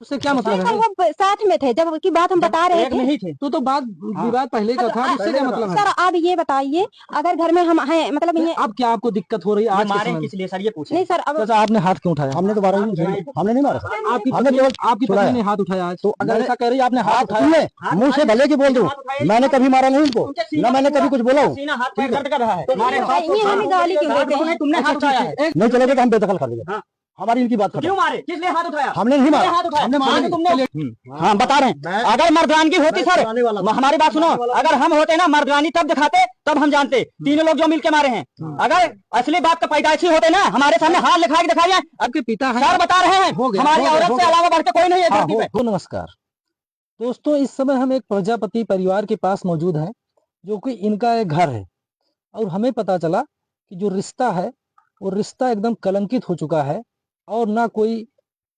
उससे क्या मतलब सर है? वो साथ में थे जब की बात हम बता रहे एक थे। नहीं थे तो बात विवाद पहले का था, इससे क्या मतलब है? सर अब ये बताइए, अगर घर में हम हैं मतलब ये अब क्या आपको दिक्कत हो रही है ये आज के मारे समय में? किस लिए सर ये पूछे? नहीं सर अब चाचा आपने हाथ क्यों उठाया? हमने तो मारा ही नहीं, हमने नहीं मारा सर। आपकी हमने पत्नी केवल आपकी पत्नी छुड़ाया। ने हाथ उठाया आज, तो अगर मैंने- ऐसा कह रही है आपने हाथ आप उठाया। सुनिए, मुंह से भले की बोल दूं, मैंने कभी मारा नहीं इनको, ना मैंने कभी कुछ बोला हूँ। सीना हाथ पैर दर्द कर रहा है, मारे ये हमें गाली क्यों देते हैं? तुमने हाथ उठाया है, नहीं चलेगा तो हम बेदखल कर देंगे। हाँ। हमारी इनकी बात क्यों मारे? किसने हाथ उठाया? हमने नहीं मारा, हाथ उठाया, हमने मारा मारे नहीं। तुमने। हाँ बता रहे हैं, अगर मर्दानगी होती सर, हमारी बात सुनो, अगर हम होते ना मर्दानी तब दिखाते, तब हम जानते तीनों लोग जो मिलके मारे हैं। अगर असली बात का पैदाइशी होते ना, हमारे सामने हाथ लिखा के दिखाइए। आपके पिता हैं, सर बता रहे हैं, हो गया, हमारी हो गया, औरत हो से गया। अलावा बढ़ के कोई नहीं है धरती पे। तो नमस्कार दोस्तों, इस समय हम एक प्रजापति परिवार के पास मौजूद हैं, जो कि इनका एक घर है, और हमें पता चला कि जो रिश्ता है वो रिश्ता एकदम कलंकित हो चुका है, और ना कोई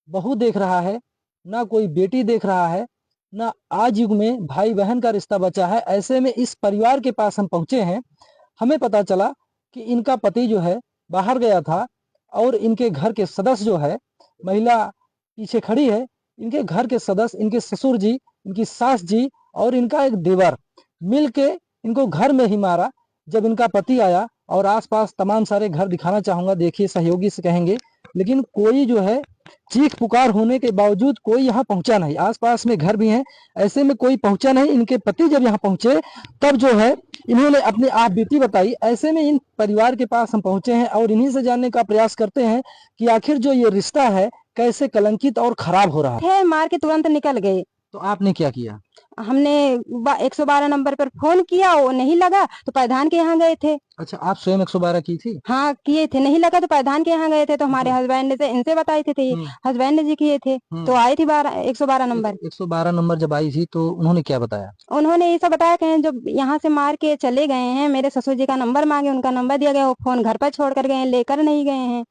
बहू देख रहा है, ना कोई बेटी देख रहा है, ना आज युग में भाई बहन का रिश्ता बचा है। ऐसे में इस परिवार के पास हम पहुंचे हैं। हमें पता चला कि इनका पति जो है बाहर गया था, और इनके घर के सदस्य जो है, महिला पीछे खड़ी है, इनके घर के सदस्य, इनके ससुर जी, इनकी सास जी और इनका एक देवर मिलके इनको घर में ही मारा। जब इनका पति आया, और आसपास तमाम सारे घर दिखाना चाहूंगा, देखिए सहयोगी से कहेंगे, लेकिन कोई जो है चीख पुकार होने के बावजूद कोई यहाँ पहुंचा नहीं। आसपास में घर भी हैं, ऐसे में कोई पहुंचा नहीं। इनके पति जब यहाँ पहुंचे तब जो है इन्होंने अपनी आप बीती बताई। ऐसे में इन परिवार के पास हम पहुंचे हैं, और इन्हीं से जानने का प्रयास करते हैं कि आखिर जो ये रिश्ता है कैसे कलंकित और खराब हो रहा है। थे मार के तुरंत निकल गए। तो आपने क्या किया? हमने 112 नंबर पर फोन किया, वो नहीं लगा तो प्रधान के यहाँ गए थे। अच्छा, आप स्वयं 112 की थी? हाँ किए थे, नहीं लगा तो प्रधान के यहाँ गए थे, तो हमारे हस्बैंड ने इनसे बताए थे, हस्बैंड जी किए थे, तो आई थी 112 नंबर। 112 नंबर जब आई थी तो उन्होंने क्या बताया? उन्होंने ये सब बताया कि जब यहाँ से मार के चले गए हैं, मेरे ससुर जी का नंबर मांगे, उनका नंबर दिया गया, वो फोन घर पर छोड़ कर गए, लेकर नहीं गए हैं।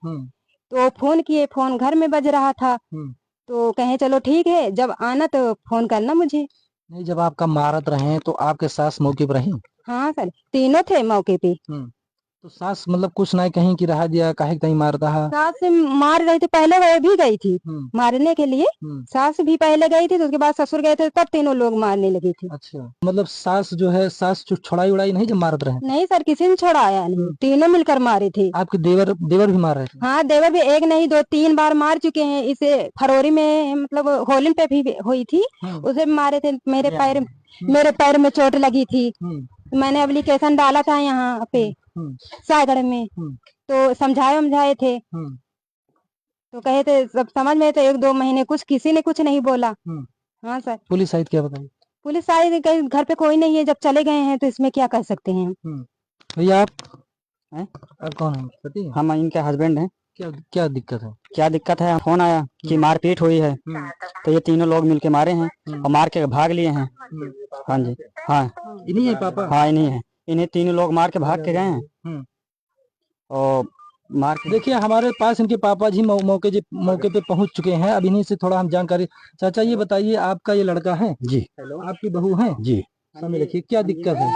तो फोन किए, फोन घर में बज रहा था, तो कहे चलो ठीक है, जब आना तो फोन करना मुझे। नहीं, जब आपका मारत रहे तो आपके सास मौके पर रही? हाँ सर, तीनों थे मौके पे। तो सास मतलब कुछ नहीं कहीं कि रहा दिया, काहे कहीं मारता है? सास से मार रही थी, पहले वह भी गई थी मारने के लिए, सास भी पहले गई थी, तो उसके बाद ससुर गए थे, तब तीनों लोग मारने लगी थी। अच्छा, मतलब सास जो है, सास छुड़ाई उड़ाई नहीं जब मारत रहे? नहीं सर, किसी ने छोड़ाया नहीं, तीनों मिलकर मारे थे। आपके देवर भी मार रहे थे? हाँ देवर भी एक नहीं 2-3 बार मार चुके हैं। इसे फरवरी में मतलब होली पे भी हुई थी, उसे भी मारे थे। मेरे पैर में चोट लगी थी, मैंने एप्लीकेशन डाला था यहाँ पे सागड़ में, तो समझाए थे, तो कहे थे सब समझ में, तो 1-2 महीने कुछ किसी ने कुछ नहीं बोला। हाँ सर। पुलिस आई क्या बताई? पुलिस आई, घर पे कोई नहीं है, जब चले गए हैं तो इसमें क्या कर सकते हैं। भैया आप कौन है? पति? हम इनके हस्बैंड हैं। क्या दिक्कत है? क्या दिक्कत है? फोन आया कि मारपीट हुई है, तो ये तीनों लोग मिलके मारे हैं और मार के भाग लिए हैं। हाँ जी, हाँ इन्हीं है पापा? हाँ इन्हीं है, इन्हें तीनों लोग मार के भाग के गए हैं और मार के। देखिए, हमारे पास इनके पापा जी मौके पे पहुंच चुके हैं। अब इन्हीं से थोड़ा हम जानकारी। चाचा ये बताइए, आपका ये लड़का है जी, आपकी बहू है जी, सामने रखिए, क्या दिक्कत है?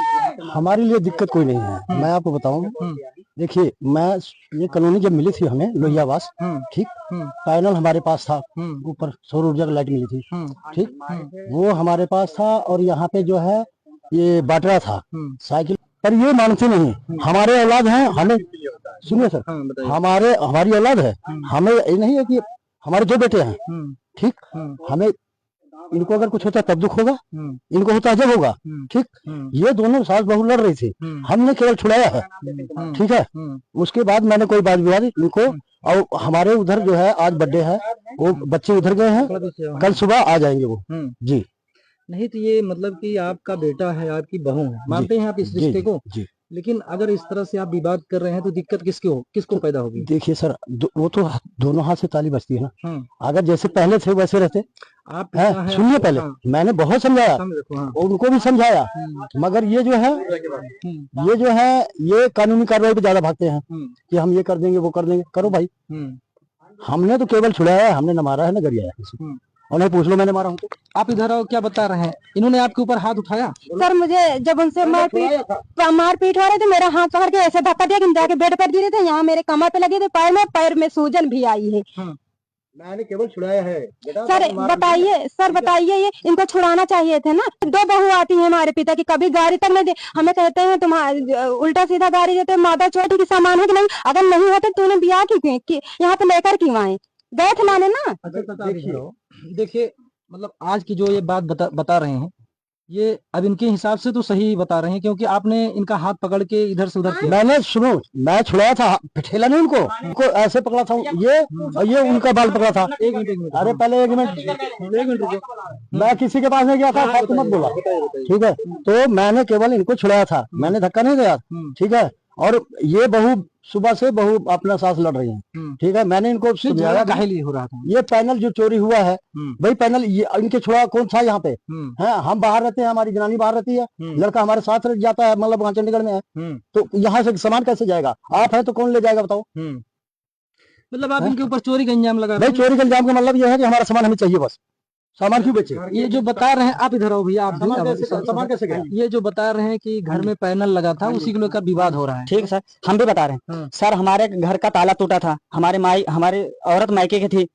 हमारे लिए दिक्कत कोई नहीं है। मैं आपको बताऊं, देखिए, मैं ये कॉलोनी जब मिली थी हमें लोहियावास, ठीक, पैनल हमारे पास था, ऊपर सौर ऊर्जा की लाइट मिली थी, ठीक, वो हमारे पास था, और यहाँ पे जो है ये बाटरा था साइकिल पर। ये मानते नहीं, हमारे औलाद हैं, हमें सुनिए सर, हमारी औलाद है, हमें ये नहीं है कि हमारे 2 बेटे हैं, ठीक, हमें इनको अगर कुछ होता तब दुख होगा, इनको होता जब होगा, ठीक। ये दोनों सास बहू लड़ रही थी, हमने केवल छुड़ाया है, ठीक है। उसके बाद मैंने कोई बात विवाद इनको, और हमारे उधर जो है आज बर्थडे है, वो बच्चे उधर गए हैं, कल सुबह आ जाएंगे वो। जी नहीं, तो ये मतलब कि आपका बेटा है, आपकी बहू है, मानते हैं आप इस रिश्ते को? जी। लेकिन अगर इस तरह से आप विवाद कर रहे हैं तो दिक्कत किसको पैदा होगी? देखिए सर, वो तो दोनों हाथ से ताली बजती है ना। अगर जैसे पहले थे वैसे रहते। आप सुनिए, पहले मैंने बहुत समझाया और उनको भी समझाया, मगर ये जो है ये कानूनी कार्रवाई पे ज्यादा भागते हैं कि हम ये कर देंगे, वो कर देंगे। करो भाई, हमने तो केवल छुड़ाया है, हमने न मारा है न गरिया है। उन्हें पूछ लो, मैंने मारा हूँ तो। आप इधर आओ, क्या बता रहे हैं? इन्होंने आपके ऊपर हाथ उठाया? सर मुझे जब उनसे मारपीट हो रहे थे, मेरा हाथ पकड़ के ऐसे धक्का दिया कि जाके बेड पर गिरे थे। यहाँ मेरे कमर पे लगे थे, पैर में सूजन भी आई है। मैंने केवल छुड़ाया है बेटा। सर बताइए ये इनको छुड़ाना चाहिए थे ना। 2 बहू आती है हमारे पिता की, कभी गाड़ी तक नहीं दे, हमें कहते हैं तुम उल्टा सीधा गाड़ी देते, माता चोटी की सामान है कि नहीं, अगर नहीं होते तूने ब्याह की यहाँ पे लेकर क्यों आए, गए थे लाने ना। देखिए मतलब आज की जो ये बात बता रहे हैं, ये अब इनके हिसाब से तो सही बता रहे हैं, क्योंकि आपने इनका हाथ पकड़ के इधर से उधर किया। मैंने सुनो, मैं छुड़ाया था, ठेला नहीं उनको ऐसे पकड़ा था, ये उनका बाल पकड़ा था। एक मिनट अरे पहले एक मिनट रुको, मैं किसी के पास नहीं गया था, फालतू मत बोला, ठीक है। तो मैंने केवल इनको छुड़ाया था, मैंने धक्का नहीं दिया, ठीक है। और ये बहू सुबह से बहू अपना साथ लड़ रही है, ठीक है। मैंने इनको समझाया काहे लिए हो रहा था ये पैनल जो चोरी हुआ है, भाई पैनल ये इनके छुड़ा कौन था यहाँ पे है। हम बाहर रहते हैं, हमारी जनानी बाहर रहती है, लड़का हमारे साथ जाता है, मतलब वहाँ चंडीगढ़ में है, तो यहाँ से सामान कैसे जाएगा? आप है तो कौन ले जाएगा बताओ? मतलब आप इनके ऊपर चोरी का इंजाम लगा रहे भाई चोरी का इंजाम का मतलब ये है कि हमारा सामान हमें चाहिए, बस सामान क्यों बेचे? ये जो बता रहे हैं, आप इधर आओ भैया, आप सामान कैसे गया? ये जो बता रहे हैं कि घर में पैनल लगा था, उसी को लेकर विवाद हो रहा है। ठीक है सर, हम भी बता रहे हैं सर, हमारे घर का ताला टूटा था, हमारी औरत मायके की थी,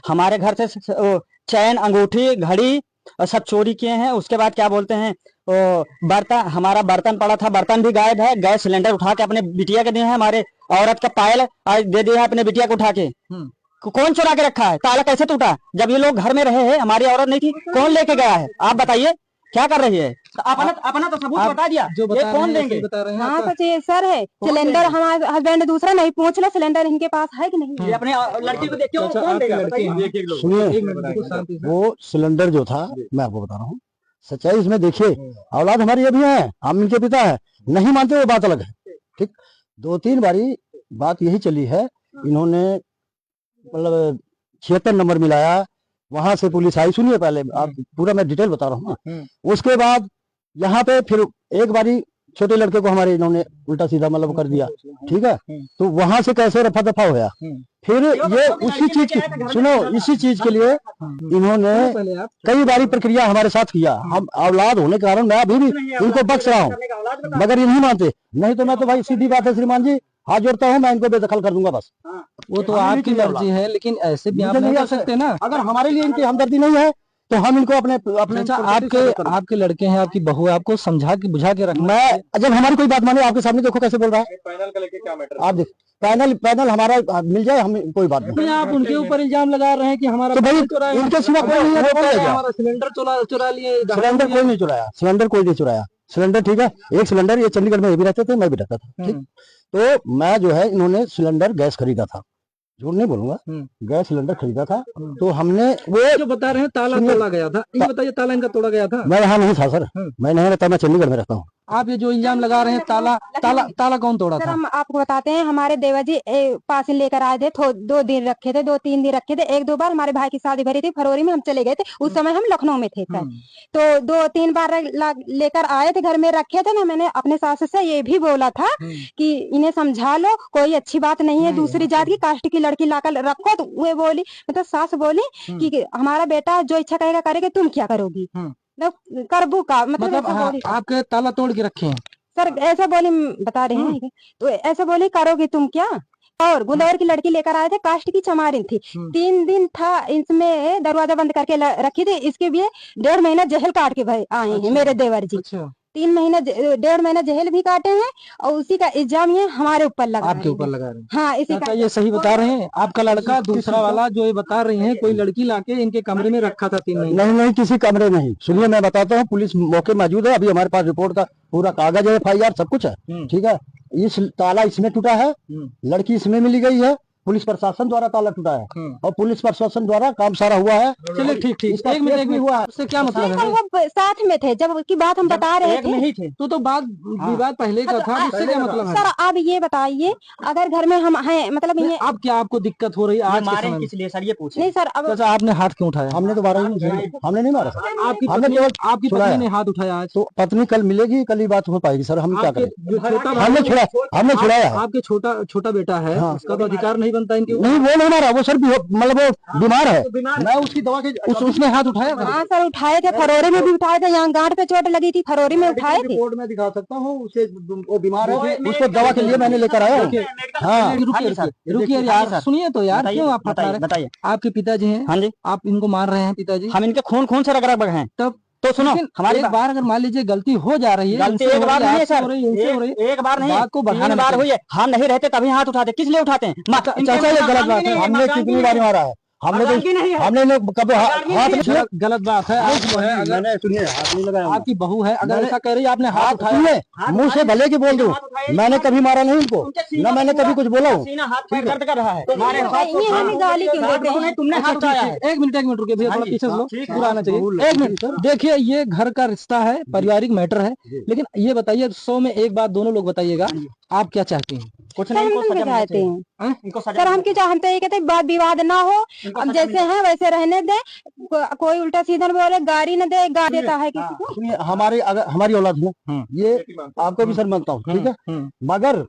हमारे घर से चैन, अंगूठी, घड़ी और सब चोरी किए हैं। उसके बाद क्या बोलते हैं, बर्तन, हमारा बर्तन पड़ा था, बर्तन भी गायब है। गैस सिलेंडर उठा के अपने बिटिया के दिए हैं, हमारे औरत का पायल आज दे दिया है अपने बिटिया को उठा के। कौन चुरा के रखा है? ताला कैसे टूटा? जब ये लोग घर में रहे हैं, हमारी औरत नहीं थी, कौन लेके गया है? आप बताइए क्या कर रही है? अपना तो सबूत बता दिया, जो ये कौन देंगे? हाँ सच ये सर है, सिलेंडर हमारे हस्बैंड दूसरा नहीं, पूछ लो सिलेंडर इनके पास है कि नहीं। ये अपने लड़की को देखिए, कौन देगा? सुनिए, वो सिलेंडर जो था, मैं आपको बता रहा हूँ सच्चाई इसमें। देखिए औलाद हमारी अभी है, हम इनके पिता है, नहीं मानते वो बात अलग है, ठीक। 2-3 बारी बात यही चली है, इन्होंने मतलब 76 नंबर मिलाया, वहां से पुलिस आई। सुनिए पहले, आप पूरा मैं डिटेल बता रहा हूँ ना। उसके बाद यहाँ पे फिर एक बारी छोटे लड़के को हमारे इन्होंने उल्टा सीधा मतलब कर दिया, ठीक है। तो वहां से कैसे रफा दफा होया, फिर ये उसी चीज की, सुनो, इसी चीज के लिए इन्होंने कई बारी प्रक्रिया हमारे साथ किया। हम औलाद होने के कारण मैं अभी भी इनको बख्श रहा हूँ, मगर ये नहीं मानते। नहीं तो मैं तो भाई सीधी बात है श्रीमान जी, हाथ जोड़ता हूँ, मैं इनको बेदखल कर दूंगा बस। वो तो आपकी मर्जी है, लेकिन ऐसे भी आप नहीं कर सकते ना। अगर हमारे लिए इनकी हमदर्दी नहीं है तो हम इनको अपने अच्छा, आपके लड़के हैं, आपकी बहू है, आपको समझा के बुझा के रखना। मैं जब हमारी कोई बात माने, आपके सामने देखो कैसे बोल रहा है। पैनल का लेके क्या मैटर? आप देख, पैनल हमारा मिल जाए, हम कोई बात नहीं। आप उनके ऊपर इल्जाम लगा रहे हैं कि हमारा तो भाई इनके सिवा कोई नहीं है, हमारा सिलेंडर चुरा लिए। सिलेंडर कोई नहीं चुराया, सिलेंडर कोई नहीं चुराया। सिलेंडर ठीक है, एक सिलेंडर ये चंडीगढ़ में ये भी रहते थे, मैं भी रहता था, ठीक। तो मैं जो है, इन्होंने सिलेंडर गैस खरीदा था, झूठ नहीं बोलूंगा, गैस सिलेंडर खरीदा था। तो हमने वो जो बता रहे हैं ताला तोड़ा गया था, ये बताइए ताला इनका तोड़ा गया था? मैं यहाँ नहीं था सर, मैं नहीं रहता, मैं चंडीगढ़ में रहता हूँ। आप ये जो इल्जाम लगा रहे हैं, ताला कौन तोड़ा था? हम आपको बताते हैं, हमारे देवर जी पास लेकर आए थे, 2 दिन रखे थे, 2-3 दिन रखे थे। 1-2 बार हमारे भाई की शादी भरी थी, फरवरी में हम चले गए थे, उस समय हम लखनऊ में थे सर। तो 2-3 बार लेकर आए थे, घर में रखे थे ना। मैंने अपने सास से ये भी बोला था कि इन्हें समझा लो, कोई अच्छी बात नहीं है, दूसरी जात की कास्ट की लड़की लाकर रखो। तो वे बोली, मतलब सास बोली कि हमारा बेटा जो इच्छा करेगा करेगा, तुम क्या करोगी, करबू का मतलब आपके ताला तोड़ के रखे हैं सर, ऐसा बोली बता रहे हैं। तो ऐसा बोली करोगे तुम क्या? और गुंदावर की लड़की लेकर आए थे, कास्ट की चमारिन थी। 3 दिन था, इसमें दरवाजा बंद करके रखी थी। इसके लिए 1.5 महीना जेल काट के भाई आए हैं मेरे देवर जी। 3 महीना 1.5 महीना जेल भी काटे हैं, और उसी का इल्जाम ये हमारे ऊपर लगा, आपके ऊपर लगा रहे हैं। हाँ, इसी का। ये सही बता रहे हैं? आपका लड़का दूसरा वाला जो ये बता रही है, कोई लड़की लाके इनके कमरे में रखा था 3 महीने? नहीं, किसी कमरे नहीं। सुनिए मैं बताता हूँ, पुलिस मौके मौजूद है, अभी हमारे पास रिपोर्ट का पूरा कागज है, FIR सब कुछ है, ठीक है। इस ताला इसमें टूटा है, लड़की इसमें मिली गई है, पुलिस प्रशासन द्वारा ताला टूटा है, और पुलिस प्रशासन द्वारा काम सारा हुआ है। चलिए ठीक, एक मिनट हुआ है, उससे क्या मतलब है? वो साथ में थे जब की बात हम बता रहे थे, तो बात विवाद पहले का था, उससे क्या मतलब है? सर आप ये बताइए, अगर घर में हम हैं, मतलब ये अब क्या आपको दिक्कत हो रही है आज के समय में? इसलिए सर ये पूछे नहीं सर, अब आपने हाथ क्यों उठाया? हमने तो मारा ही नहीं, हमने नहीं मारा। आपकी पत्नी ने हाथ उठाया आज? तो पत्नी कल मिलेगी, कल ही बात हो पाएगी सर। हम क्या करें? जो छोटा हमने छुड़ाया। आपके छोटा बेटा है, उसका तो अधिकार नहीं बनता है इनके ऊपर? नहीं, वो नहीं मारा, वो सर मतलब वो बीमार है। मैं उसकी दवा के उसने हाथ उठाया था? हाँ सर उठाए थे, फरवरी में भी उठाए थे, यहाँ गांठ पे चोट लगी थी, फरवरी में उठाए थे। रिपोर्ट में दिखा सकता हूँ, उसे वो बीमार है, उसको दवा के लिए मैंने लेकर आया हूँ। हाँ रुकिए यार, सुनिए तो यार, क्यों आप फटकार रहे? बताइए। आपके पिताजी हैं? हाँ जी, आप इनको मार रहे हैं पिताजी? हम इनके खून खून से रग रग हैं। तब तो सुनो, हमारी एक बार अगर मान लीजिए गलती हो जा रही है, गलती एक बार नहीं है सर, एक बार नहीं, बात को बढ़ाने 3 बार हुई है। हम नहीं रहते तभी हाथ उठाते, किस लिए उठाते हैं? चाचा ये गलत बात है, हमने कितनी बार मारा है, हमने कभी हाथ नहीं। गलत बात है। आप जो है, अगर सुनिए, हाथ नहीं लगाया, आपकी बहू है, अगर ऐसा कह रही है आपने हाथ उठाया, सुनिए, मुंह से भले की बोल दूं, मैंने कभी मारा नहीं इनको, ना मैंने कभी कुछ बोला हूँ। हाथ पैर दर्द कर रहा है, ये हमें गाली क्यों देते हैं? तुमने हाथ उठाया है। एक मिनट रुकिए भैया, थोड़ा पीछे से लो, पूरा आना चाहिए। एक मिनट देखिए, ये घर का रिश्ता है, पारिवारिक मैटर है, लेकिन ये बताइए 100 में एक बात दोनों लोग बताइएगा, आप क्या चाहते हैं? कुछ सर नहीं, हम इनको तो सजा मिलनी चाहते हैं, चाहिए। इनको सजा सर हम क्या चाहते हैं, कहते हैं वाद विवाद ना हो, अब जैसे हैं वैसे रहने दे, कोई उल्टा सीधा बोले, गाड़ी न दे, गा देता है किसी को। सुनिए, हमारी औलाद है, ये आपको भी सर मानता हूँ, ठीक है, मगर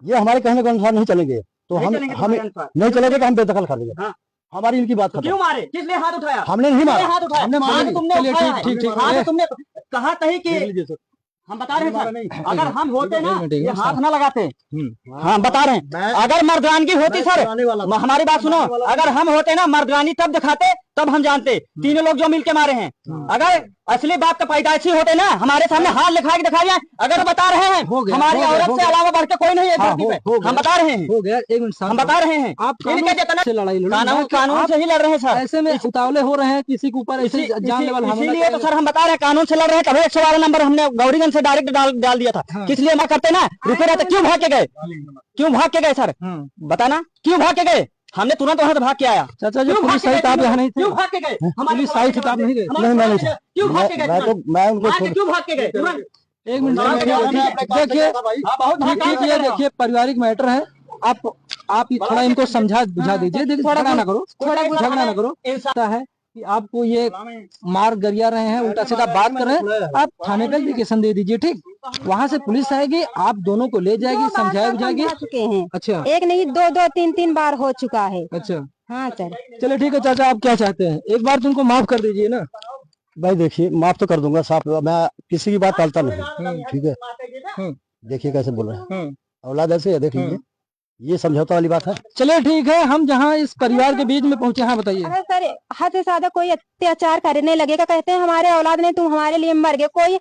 ये हमारे कहने के अनुसार नहीं चलेंगे, तो हम नहीं चलेंगे तो हम बेदखल कर लेंगे। हमारी इनकी बात खत्म। क्यों मारे? किस लिए हाथ उठाया? हमने नहीं मारा, हाथ उठाया, हमने मारा नहीं। तुमने चलिए, उठाया है। ठीक, हाथ तुमने कहा था ही कि हम बता रहे हैं सर, अगर हम होते ना ये हाथ ना लगाते। हाँ बता रहे हैं, अगर मर्दानगी होती सर, हमारी बात सुनो, अगर हम होते ना मर्दानी तब दिखाते, तब हम जानते। तीनों लोग जो मिलके मारे हैं, अगर असली बाप का पैदाइशी होते ना, हमारे सामने हाथ लिखा के दिखा दिया। अगर बता रहे हैं हमारी औरत से अलावा बढ़ के कोई नहीं है धरती पे, हम बता रहे हैं, हो गया, एक मिनट हम बता रहे हैं। आप इनके जितना से लड़ाई कानून से ही लड़ रहे हैं सर, ऐसे में उतावले हो रहे हैं, किसी के ऊपर ऐसे जान लेवल हमला। इसीलिए तो सर हम बता रहे हैं कानून से लड़ रहे हैं। तभी 112 नंबर हमने गौरीगंज से डायरेक्ट डाल दिया था। किस लिए ना करते ना, रुके रहते, क्यों भाग के गए? क्यों भाग के गए सर, बताना, क्यों भाग के गए? हमने तुरंत वहां से भाग के आया। चाचा जी, पुलिस सहित आप यहाँ नहीं थे? क्यों भाग के गए? पुलिस सहित आप नहीं गए? नहीं, मैं नहीं था। क्यों भाग के गए? मैं उनको क्यों भाग के गए? एक मिनट देखिए, ठीक है, देखिए पारिवारिक मैटर है, आप थोड़ा इनको समझा बुझा दीजिए, देखिए झगड़ा ना करो, झगड़ा ना करो। ऐसा है कि आपको ये मार गरिया रहे हैं, उल्टा सीधा बात कर रहे हैं, आप थाने पे एप्लीकेशन दे दीजिए, ठीक, वहाँ से पुलिस आएगी, आप दोनों को ले जाएगी, समझाए बुझाएगी। चुके हैं, अच्छा, एक नहीं दो 3 बार हो चुका है। अच्छा, हाँ सर, चलो ठीक है चाचा, आप क्या चाहते हैं? एक बार तुमको माफ कर दीजिए ना। भाई देखिए, माफ तो कर दूंगा साहब, मैं किसी की बात टालता नहीं, ठीक है। देखिए कैसे बोल रहे हैं, औलाद ऐसे है, देख लीजिए, ये समझौता वाली बात है। चलिए ठीक है, हम जहाँ इस परिवार के बीच में पहुंचे, हाँ बताइए। अगर सर हद से ज्यादा कोई अत्याचार करने लगेगा, कहते हैं हमारे औलाद ने तुम हमारे लिए मर गए, कोई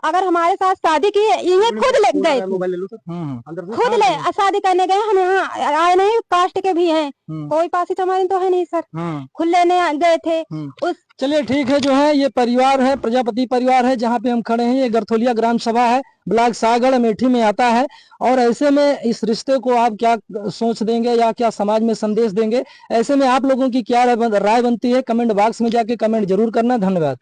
अगर हमारे साथ शादी की है, ये खुद ले गए, खुद ले शादी करने गए, हम यहाँ आए नहीं, कास्ट के भी हैं, कोई पासी समाज तो है नहीं सर, खुद लेने गए थे उस। चलिए ठीक है, जो है ये परिवार है, प्रजापति परिवार है, जहाँ पे हम खड़े हैं, ये गरथोलिया ग्राम सभा है, ब्लॉक सागड़ अमेठी में आता है। और ऐसे में इस रिश्ते को आप क्या सोच देंगे या क्या समाज में संदेश देंगे, ऐसे में आप लोगों की क्या राय बनती है, कमेंट बॉक्स में जाके कमेंट जरूर करना। धन्यवाद।